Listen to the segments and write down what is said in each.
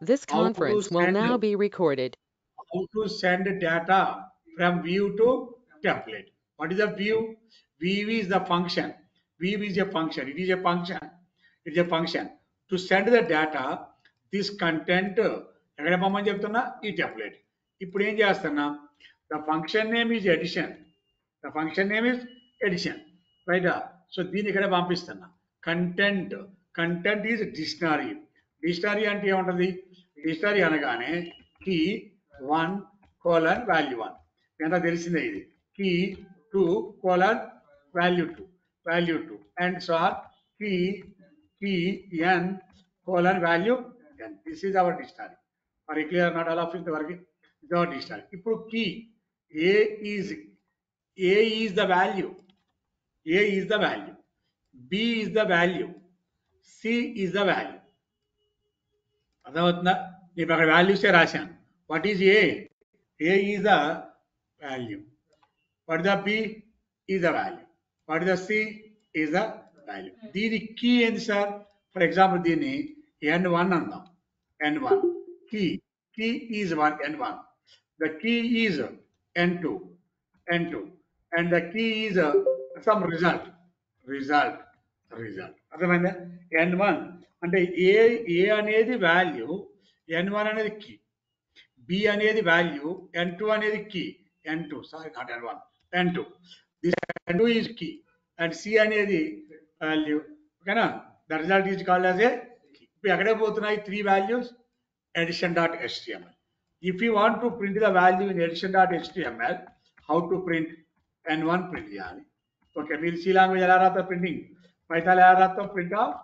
This how to conference will send now be recorded. data from view to template. What is a view? View is the function. View is a function. It is a function. It is a function. To send the data, this content ఎక్కడ పంపని చెప్తున్నా ఈ template. ఇప్పుడు ఏం చేస్తున్నా? The function name is addition. The function name is addition. Right? So దీన్ని ఇక్కడ పంపిస్తున్నా. Content is dictionary. Dictionary అంటే ఏముంటుంది? డిక్షనరీ అనగానే కీ 1 కోలన్ వాల్యూ 1 ఎంత తెలిసిందే ఇది. Key 2 colon value 2 and so on key n colon value n. This is our dictionary. మరి clear not all of it వరకు ఇది అవర్ డిక్షనరీ. ఇప్పుడు key A is the value. A is the value, B is the value, C is the value. అర్థమవుతుందా? నేను అక్కడ వాల్యూసే రాశాను. What is A? A is the value. What the B is the value. What the C is the value. దీని కీ ఏంది sir? For example దీన్ని n1 అందాం. n1 key is 1 n1. The key is n2 and the key is some result. అర్థమైందా? n1 అంటే ఏ అనేది value, n1 అనేది key, B అనేది వాల్యూ, n2 అనేది key, n2 sorry not n1 n2. This n2 is key and C అనేది value. ఓకేనా? The result is called as A key. ఇప్పుడు ఎక్కడే పోతున్నాయి 3 values? addition.html. If you want to print the value in addition.html, how to print? n1 print చేయాలి. Okay, మీరు C language ఎలా రాస్తాం printing, Python ఎలా రాస్తాం ప్రింట్ ఆఫ్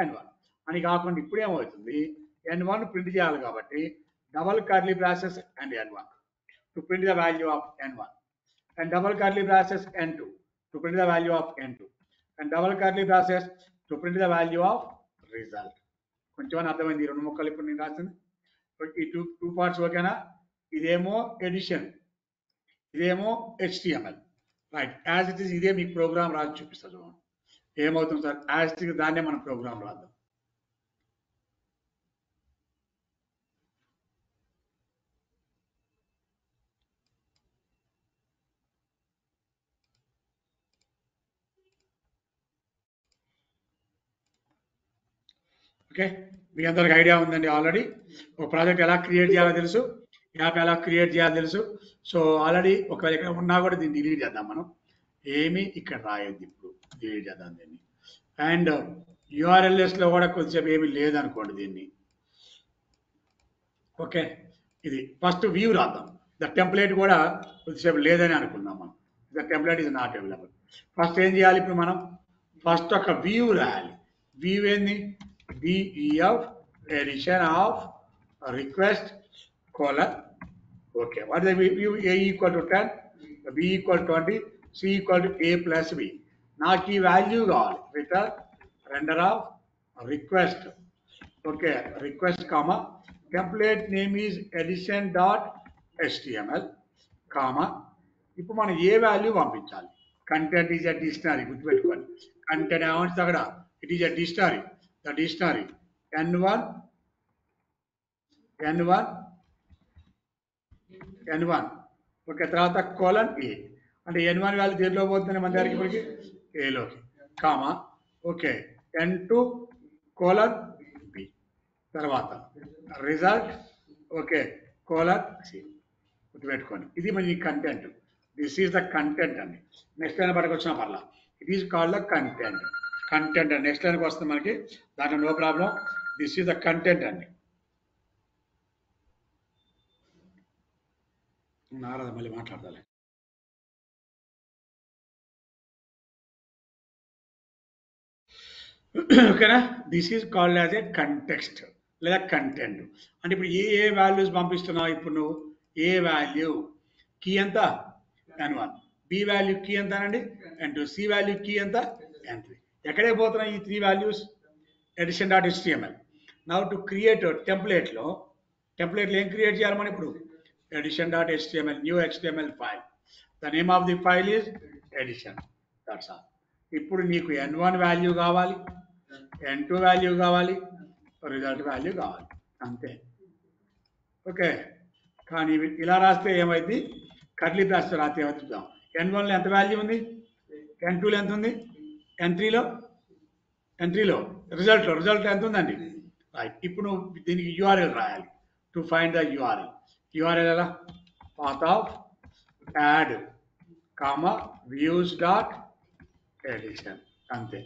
n1 అని కాకుండా ఇప్పుడు ఏమవుతుంది? n1 ప్రింట్ చేయాలి కాబట్టి double curly braces and n1 to print the value of n1 and double curly braces n2 to print the value of n2 and double curly braces to print the value of result. కొంచెం అర్థమైంది? 2 ముక్కలు ఇప్పుడు నేను రాసింది. ఈ two parts ఓకేనా? ఇదేమో edition, ఇదేమో HTML. Right, as it is ఇదే మీకు ప్రోగ్రామ్ రాసి చూపిస్తా చూడండి. ఏమవుతుంది సార్? యాజ్ ఇట్ ఈస్ దాన్నే మనం ప్రోగ్రామ్ రాద్దాం. ఓకే, మీ అందరికి ఐడియా ఉందండి ఆల్రెడీ. ఒక ప్రాజెక్ట్ ఎలా క్రియేట్ చేయాలో తెలుసు, యాప్ ఎలా క్రియేట్ చేయాలో తెలుసు. సో ఆల్రెడీ ఒకవేళ ఇక్కడ ఉన్నా కూడా దీన్ని డిలీట్ చేద్దాం. మనం ఏమి ఇక్కడ రాయొద్దు, ఇప్పుడు డిలీట్ చేద్దాం దీన్ని. అండ్ యూఆర్ఎల్ఎస్లో కూడా కొద్దిసేపు ఏమీ లేదనుకోండి దీన్ని. ఓకే, ఇది ఫస్ట్ వ్యూ రాద్దాం. ద టెంప్లెట్ కూడా కొద్దిసేపు లేదని అనుకుందాం మనం. The template is not available. First ఏం చేయాలి? ఇప్పుడు మనం ఫస్ట్ ఒక వ్యూ రాయాలి. వ్యూ ఏంది? DEF addition of request colon. Okay, what is the view? A equal to 10, B equal to 20, C equal to A plus B. నాకు ఈ value కావాలి. Return render of request. Okay, request comma template name is addition.html comma. ఇప్పుడు మనం ఏ value పంపించాలి? Content is a dictionary. గుర్తుపెట్టుకోండి, content ఏమంటుంది అక్కడ? It is a dictionary. The dictionary n1 okay, తర్వాత కోలన్ ఏ అంటే n1 వాల్యూ దేనిలో పోతుంది మన దగ్గరికి? ఇప్పటికి ఏలోకి comma. Okay, n2 colon B, తర్వాత రిజల్ట్ ఓకే కోలన్ సి. గుర్తుపెట్టుకోండి, ఇది మన content. This is the content అండి. నెక్స్ట్ లైన్ పట్టుకు వచ్చిన మళ్ళా it is called the content. Content అండి. నెక్స్ట్ లైన్కి వస్తుంది మనకి, దాంట్లో no problem. This is the content అండి. నారద మళ్ళీ మాట్లాడతాలే. ఓకేనా? This is called as a context లేదా కంటెంట్. అంటే ఇప్పుడు ఏ వాల్యూస్ పంపిస్తున్నావు? ఇప్పుడు నువ్వు ఏ వాల్యూ కీ ఎంత? n1. బి వాల్యూ కీ ఎంత అనండి? n2. సి వాల్యూ కీ ఎంత? n3. ఎక్కడే పోతున్నాయి ఈ 3 values? addition.html. Now to create టెంప్లెట్లో ఏం క్రియేట్ చేయాలి మనం ఇప్పుడు? addition.html, new HTML file. The name of the file is addition. That's all. ఇప్పుడు నీకు n1 వాల్యూ కావాలి, n2 వాల్యూ కావాలి, రిజల్ట్ వాల్యూ కావాలి, అంతే. ఓకే, కానీ ఇలా రాస్తే ఏమైంది, కర్లీ బ్రాస్ రాస్తే ఏమైతే చూద్దాం. N1లో ఎంత వాల్యూ ఉంది, N2లో ఎంత ఉంది, N3లో రిజల్ట్ ఎంత ఉందండి. రైట్, ఇప్పుడు నువ్వు దీనికి యూఆర్ఎల్ రాయాలి. టు ఫైండ్ ద యూఆర్ఎల్ ఎలా, path of add comma views dot addition, అంతే.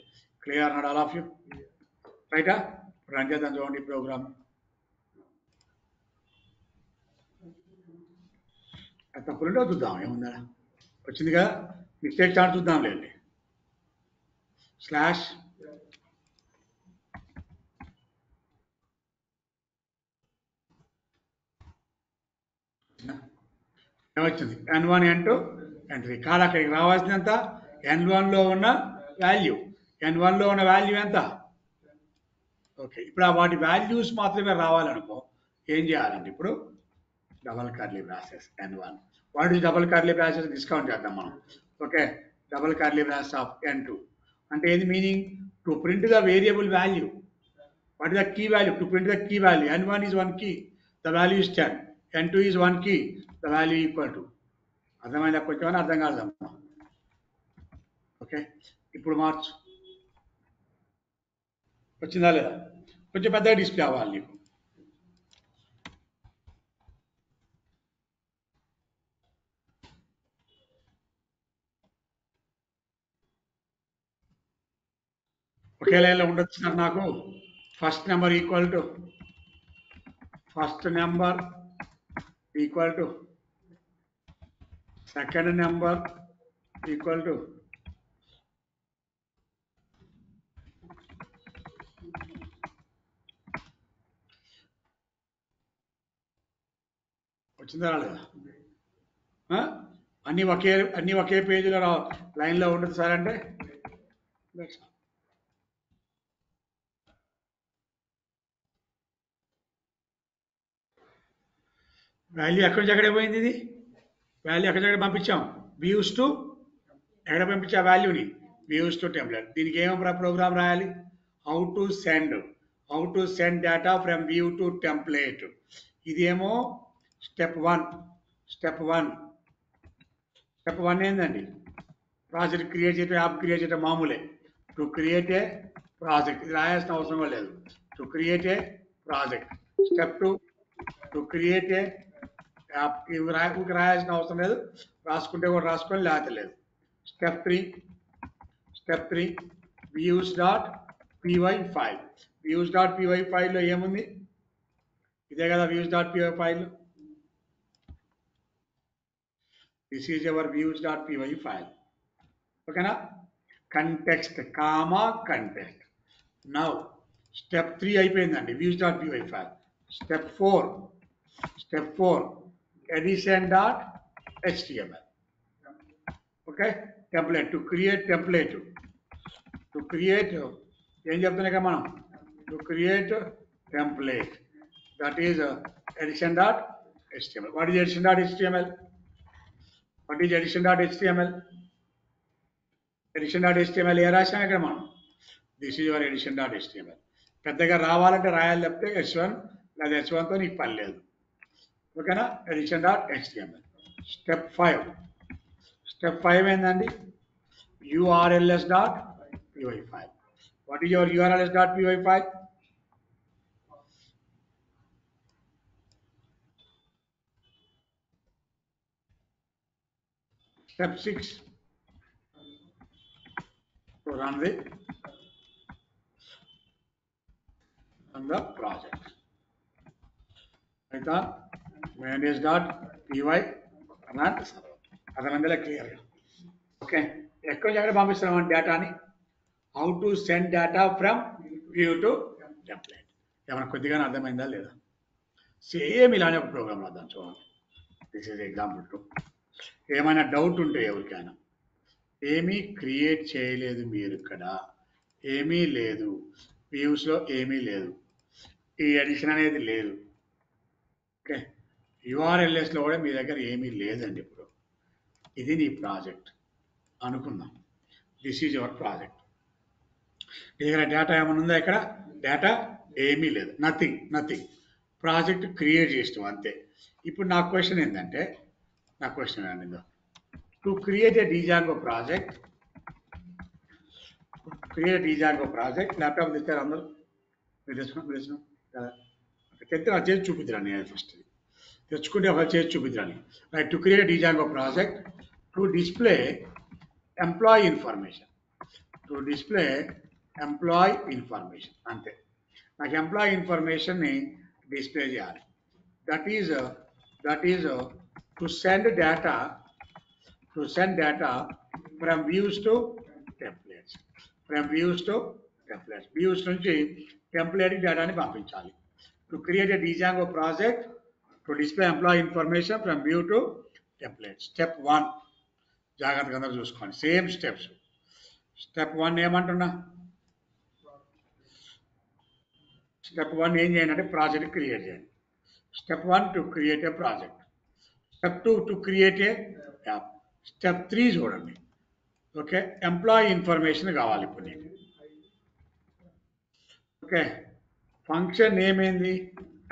Clear not all of you, రైటా? రన్ చేద్దాం చూడండి ప్రోగ్రామ్. తప్పులుంటే చూద్దాం, ఏముందా వచ్చింది కదా, మిస్టేక్ చార్ట్ చూద్దాం లేండి. స్లాష్ ఏమొచ్చింది, N1 N2 N3 కాదు, అక్కడికి రావాల్సినంత N1లో ఉన్న వాల్యూ, N1లో ఉన్న వాల్యూ ఎంత. ఓకే, ఇప్పుడు ఆ వాటి వాల్యూస్ మాత్రమే రావాలనుకో ఏం చేయాలంటే ఇప్పుడు double curly braces N1, what is double curly braces discount చేద్దాం మనం. Okay, double curly braces of N2 అంటే ఏది meaning, to print the variable value. What is the key value? To print the key value, N1 is one key, the value is 10. N2 is one key, the value equal to. అర్థమైందా, కొంచెం అర్థం కాదమ్మా. Okay, ఇప్పుడు మార్చు, వచ్చిందా లేదా, కొంచెం పెద్దగా display అవ్వాలి నీకు. ఒకే లైన్లో ఉండొచ్చు నాకు. First number equal to second number equal to వచ్చిందా రాలేదా, అన్ని ఒకే పేజీలో లైన్లో ఉండదు సార్ అంటే వాల్యూ ఎక్కడి నుంచి ఎక్కడే పోయింది, ఇది వాల్యూ ఎక్కడికి పంపించాం, వ్యూస్ టు ఎక్కడ పంపించా వాల్యూని, వ్యూస్ టు టెంప్లెట్. దీనికి ఏమో ప్రోగ్రామ్ రాయాలి, how to send data from view to template. ఇదేమో స్టెప్ వన్ ఏందండి, ప్రాజెక్ట్ క్రియేట్ చేయటం, యాప్ క్రియేట్ చేయటం మామూలే. టు క్రియేట్ ఏ ప్రాజెక్ట్, ఇది రాయాల్సిన అవసరం కూడా లేదు. To create A project. Step 2 to create A app, ఇవి రాయాల్సిన అవసరం లేదు, రాసుకుంటే కూడా రాసుకొని లేకపోతే లేదు. స్టెప్ 3 వ్యూస్ డాట్ py ఫైల్లో ఏముంది, ఇదే కదా views dot py file. This is our views dot py file. ఓకేనా, context comma context. Now step 3 అయిపోయిందండి, views dot py file. Step 4 addition dot html. Okay, template, to create template, ఏం చెప్తున్నాయి కదా మనం, to create template, that is addition dot html. What is addition dot html? Addition dot html ఏ రాసాం ఇక్కడ మనం, this is your addition dot html. పెద్దగా రావాలంటే రాయాలి, తప్పితే h1 లేదా h1తో నీకు పని లేదు. ఓకేనా, ఎడిషన్ డాట్ html. స్టెప్ 5 ఏంటండి, urls dot py file. What is your urls dot py file? Step 6 to run the project. Python manage.py run server. అర్థమైందా క్లియర్గా? ఓకే, ఎక్కడి నుంచి ఎక్కడ పంపిస్తున్నాం డేటాని, how to send data from view to template. ఏమైనా కొద్దిగానే అర్థమైందా లేదా? సేమ్ ఇలానే ఒక ప్రోగ్రామ్ రాద్దాం చూడండి. This is example 2. ఏమైనా డౌట్ ఉంటే ఎవరికైనా, ఏమీ క్రియేట్ చేయలేదు మీరు ఇక్కడ, ఏమీ లేదు వ్యూస్లో, ఏమీ లేదు, ఈ ఎడిషన్ అనేది లేదు. ఓకే, యూఆర్ఎల్ఎస్లో కూడా మీ దగ్గర ఏమీ లేదండి. ఇప్పుడు ఇది నీ ప్రాజెక్ట్ అనుకుందాం, దిస్ ఈజ్ యువర్ ప్రాజెక్ట్. మీ దగ్గర డేటా ఏమైనా ఉందా? ఇక్కడ డేటా ఏమీ లేదు, నథింగ్. ప్రాజెక్ట్ క్రియేట్ చేసినాం అంతే. ఇప్పుడు నా క్వశ్చన్ ఏంటంటే to create a Django project laptop తెచ్చారు అందరూ? మీరు తెచ్చుకున్నాం కదా, తెస్తే నా చేసి చూపిద్దాను నేను ఫస్ట్. తెచ్చుకుంటే ఒక చేసి చూపిద్దాను. Right, to create Django project to display employee information. అంతే. నాకు ఎంప్లాయీ ఇన్ఫర్మేషన్ని డిస్ప్లే చేయాలి. That is to send data from views to templates. Views నుంచి టెంప్లెట్ డేటాని పంపించాలి. To create a Django project to display employee information from view to template. Step 1 జాగ్రత్తగా అందరూ చూసుకోండి. Same steps. స్టెప్ 1 ఏమంటున్నా? స్టెప్ 1 ఏం చేయండి అంటే ప్రాజెక్ట్ క్రియేట్ చేయండి. Step 1 to create A project. Step 2 to create A app. Step 3 చూడండి. Okay, employee information కావాలి ఇప్పుడు నీకు. ఓకే, ఫంక్షన్ నేమ్ ఏంది?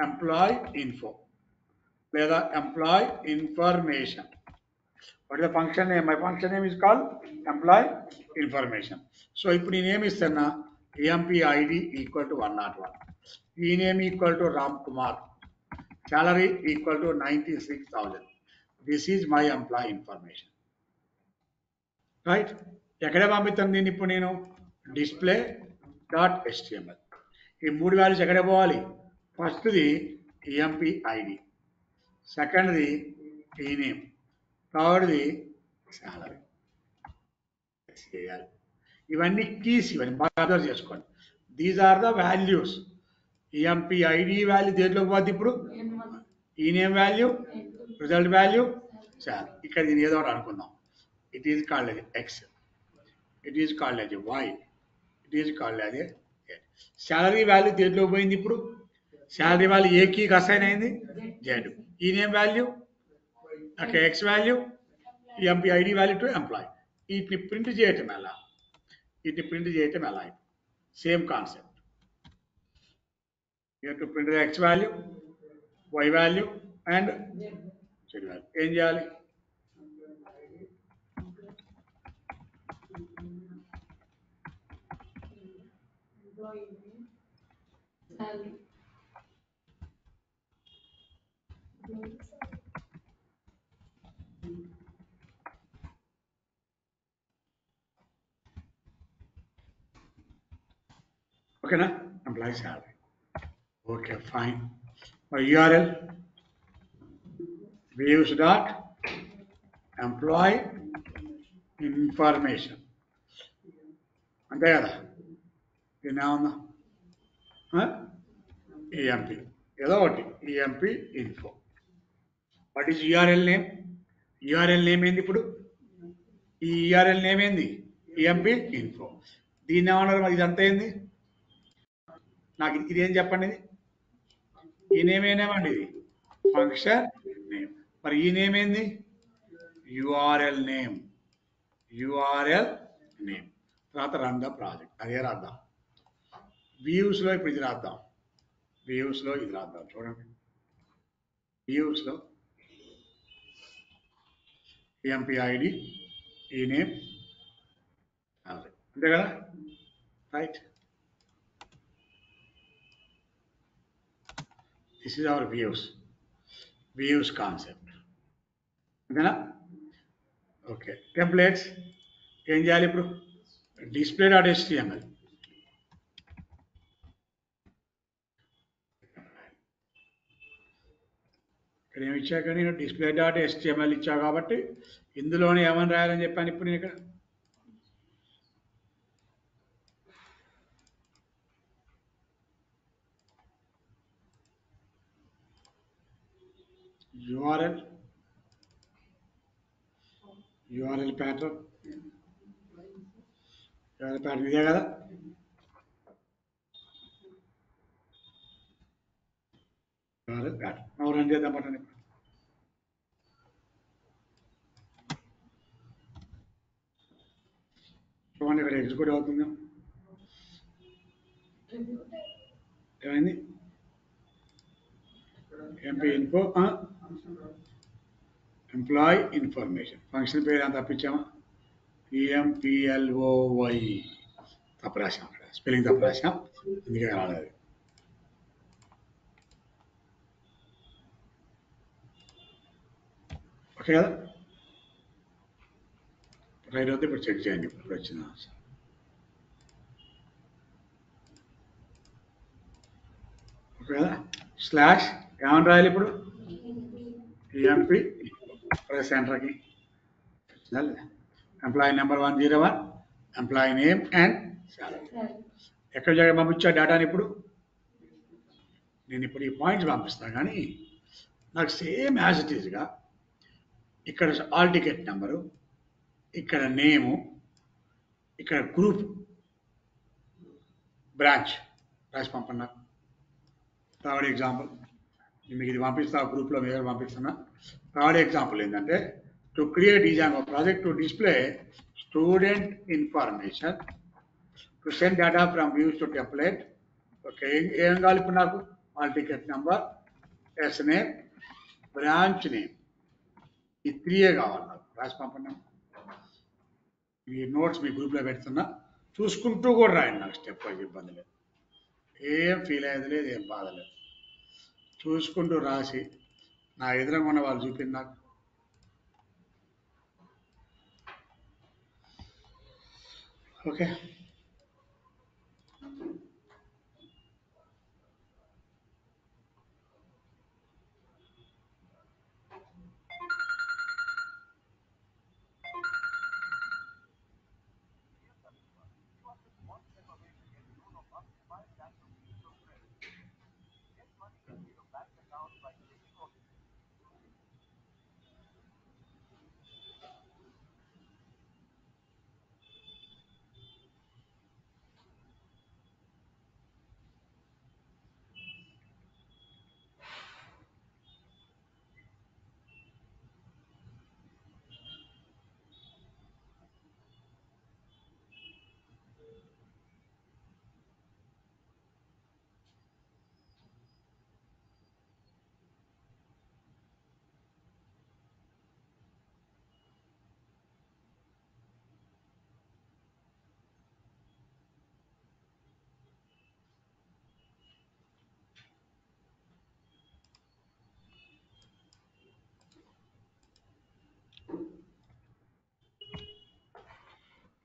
ఎంప్లాయీ ఇన్ఫో లేదా employee information. What is the function name? My function name is called employee information. So ఇప్పుడు నేనేమి ఇస్తున్నా? MP ID equal to 101, ఈ name equal to Ram Kumar, salary equal to 96,000. This is my employee information. Right, ఎక్కడ పంపిస్తాను దీన్ని ఇప్పుడు నేను? display.html. ఈ 3 వాల్యూస్ ఎక్కడ పోవాలి? ఫస్ట్ది ఎంపీ ఐడి, సెకండ్ది ఈనేమ్, థర్డ్ది శాలరీ చేయాలి. ఇవన్నీ కీస్, ఇవన్నీ బాగా అబ్జర్వ్ చేసుకోండి. These are the values. Emp ID value దేంట్లోకి పోద్ది ఇప్పుడు? Ename value, result value, salary. ఇక్కడ దీన్ని ఏదో ఒకటి అనుకుందాం. It is called as X, it is called as Y, it is called as Z. Salary value దేంట్లో పోయింది ఇప్పుడు? శాలరీ వాల్యూ ఏ కీకి అసైన్ అయింది? Z. Ename value, okay, X value, MP ID value to employee. వీటిని print చేయటం ఎలా? Same concept. You to print the X value, Y value and Z value. ఏం చేయాలి? ఓకేనా? Employee salary. Okay, fine. URL views dot employee information. అంతే కదా? దీన్ని ఏమన్నా EMP ఏదో ఒకటి, EMP info. What is URL name? URL name ఏంది ఇప్పుడు? ఈ URL నేమ్ ఏంది? EMP info. దీన్ని ఏమన్నారు మరి? ఇదంతా ఏంది? నాకు ఇది ఏం చెప్పండి? ఇది ఈ నేమ్ ఏనేమండి? ఇది ఫంక్షన్ నేమ్. మరి ఈ నేమ్ ఏంది? URL name. తర్వాత రన్ ద ప్రాజెక్ట్. అదే రాద్దాం. వ్యూస్లో ఇప్పుడు ఇది రాద్దాం. చూడండి. వ్యూస్లో ఎంపీ ఐడి, ఈ నేమ్, అంతే కదా? Right, this is our views concept. అంతేనా? ఓకే, టెంప్లెట్స్ ఏం చేయాలి ఇప్పుడు? display.html. ఇక్కడ ఏమి ఇచ్చాక నేను display.html ఇచ్చా కాబట్టి ఇందులోనే ఏమని రాయాలని చెప్పాను ఇప్పుడు నేను ఇక్కడ? URL ప్యాటర్న్ ఇదే కదా? URL ప్యాటర్న్ రన్ చేద్దాం పట్టండి. చూడండి, ఇక్కడ ఎగ్జిక్యూట్ అవుతుంది. ఏమైంది? MP info employee information function పేరు అంత తప్పించామా పిఎంపిఎల్ఓవై తప్పు రాసాం అక్కడ స్పెల్లింగ్ తప్పు రాసాం అందుకే రాలేదు ఓకే కదా రైట్ అయితే ఇప్పుడు చెక్ చేయండి ఇప్పుడు వచ్చిన ఓకే కదా స్లాష్ ఏమని రాయాలి ఇప్పుడు ఎంపీ ప్రెస్ ఎంటర్కి employee number 101 employee name and salary ఎక్కడ జాగా పంపించా డేటాని ఇప్పుడు నేను ఇప్పుడు ఈ పాయింట్స్ పంపిస్తాను కానీ నాకు సేమ్ యాజ్ ఇట్ ఈస్గా ఇక్కడ ఆల్ టికెట్ నెంబరు ఇక్కడ నేము ఇక్కడ గ్రూప్ బ్రాంచ్ రాసి పంపండి నాకు థర్డ్ ఎగ్జాంపుల్ మీకు ఇది పంపిస్తా గ్రూప్లో మీరు పంపిస్తున్నా థర్డ్ ఎగ్జాంపుల్ ఏంటంటే టు క్రియేట్ ఈ project to display student information to send data from views to template okay ఏం కావాలి ఇప్పుడు నాకు hall ticket number S name branch name ఈ 3 కావాలి నాకు రాసి పంపండి ఈ నోట్స్ మీ గ్రూప్లో పెడుతున్నా చూసుకుంటూ కూడా రాయండి నాకు స్టెప్ వైజ్ ఇబ్బంది లేదు ఏం ఫీల్ అయ్యేది లేదు ఏం బాధ లేదు చూసుకుంటూ రాసి నా ఎదురుగా ఉన్న వాళ్ళు చూపింది నాకు ఓకే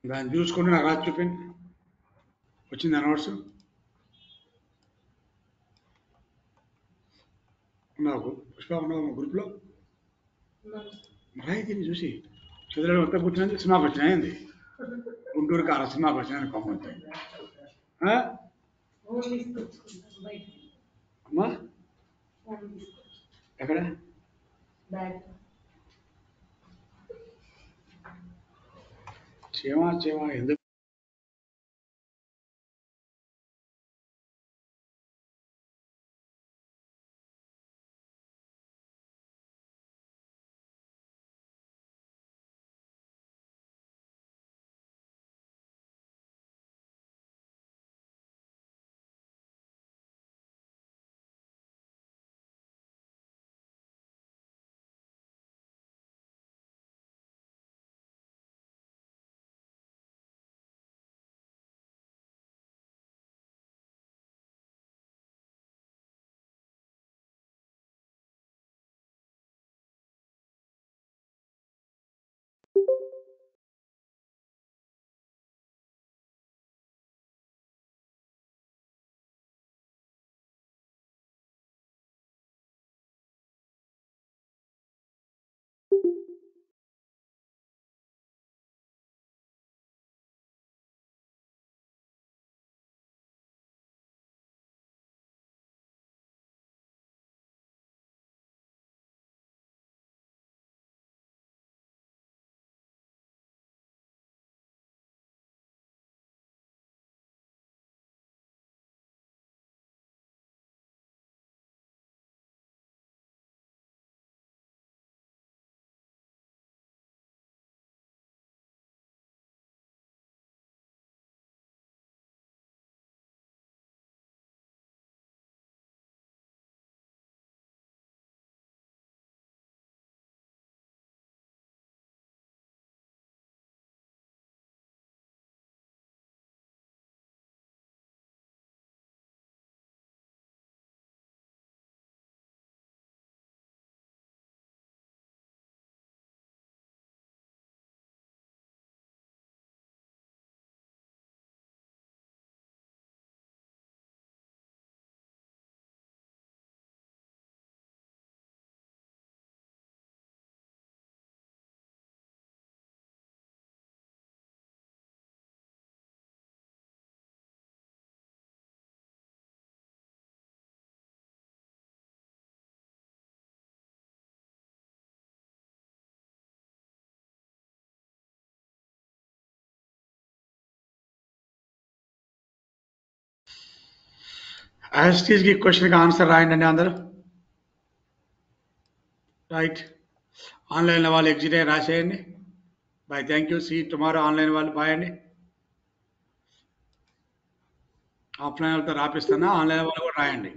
దాన్ని చూసుకుంటూ నాకు రాసి చూపిండి వచ్చిందా నోట్స్ నాకు పుష్ప ఉన్నావు మా గ్రూప్లో రాయి దీన్ని చూసి చదువులో మొత్తం కూర్చున్నది సినిమాకి వచ్చినాయింది గుంటూరు కాల సినిమాకి వచ్చినాయని కొమ్మంతాయి అమ్మా ఎక్కడ చీమ ఎందుకు యాస్టీస్కి క్వశ్చన్కి ఆన్సర్ రాయండి అందరూ. రైట్, ఆన్లైన్లో వాళ్ళు ఎగ్జిట్ అయ్యి రాసేయండి. Bye, thank you, see tomorrow. Online వాళ్ళు బాయ్ అండి. ఆఫ్లైన్ వాళ్ళతో రాపిస్తున్నా, ఆన్లైన్ వాళ్ళు కూడా రాయండి.